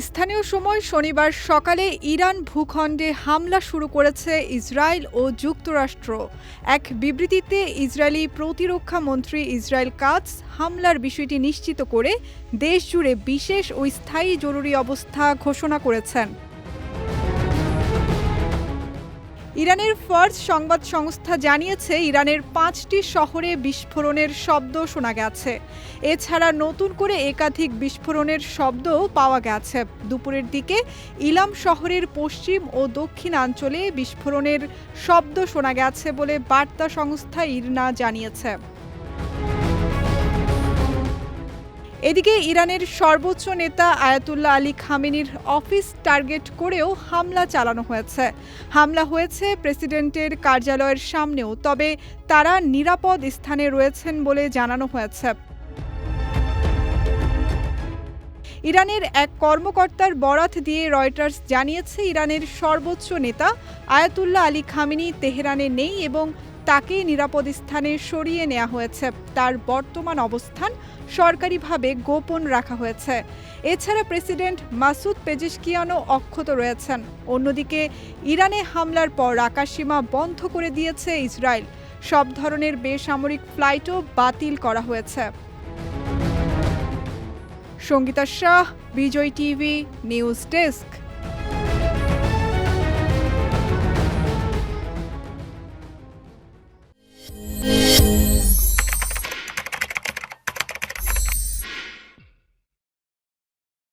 স্থানীয় সময় শনিবার সকালে ইরান ভূখণ্ডে হামলা শুরু করেছে ইসরায়েল ও যুক্তরাষ্ট্র। এক বিবৃতিতে ইসরায়েলি প্রতিরক্ষা মন্ত্রী ইসরায়েল কাটজ হামলার বিষয়টি নিশ্চিত করে দেশজুড়ে বিশেষ ও স্থায়ী জরুরি অবস্থা ঘোষণা করেছেন। ইরানের ফার্স সংবাদ সংস্থা জানিয়েছে, ইরানের ৫টি শহরে বিস্ফোরণের শব্দ শোনা গেছে। এছাড়া নতুন করে একাধিক বিস্ফোরণের শব্দও পাওয়া গেছে। দুপুরের দিকে ইলাম শহরের পশ্চিম ও দক্ষিণাঞ্চলে বিস্ফোরণের শব্দ শোনা গেছে বলে বার্তা সংস্থা ইরনা জানিয়েছে। এদিকে ইরানের সর্বোচ্চ নেতা আয়াতুল্লাহ আলী খামেনির অফিস টার্গেট করেও হামলা চালানো হয়েছে। হামলা হয়েছে প্রেসিডেন্টের কার্যালয়ের সামনেও, তবে তারা নিরাপদ স্থানে রয়েছেন বলে জানানো হয়েছে। ইরানের এক কর্মকর্তার বরাত দিয়ে রয়টার্স জানিয়েছে, ইরানের সর্বোচ্চ নেতা আয়াতুল্লাহ আলী খামেনি তেহরানে নেই এবং তাকে নিরাপদ স্থানে সরিয়ে নেওয়া হয়েছে। তার বর্তমান অবস্থান সরকারিভাবে গোপন রাখা হয়েছে। এছাড়া প্রেসিডেন্ট মাসুদ পেজেশকিয়ানও অক্ষত রয়েছেন। অন্যদিকে ইরানে হামলার পর আকাশসীমা বন্ধ করে দিয়েছে ইসরায়েল। সব ধরনের বেসামরিক ফ্লাইটও বাতিল করা হয়েছে। সঙ্গীতা শাহ, বিজয় টিভি, নিউজ ডেস্ক।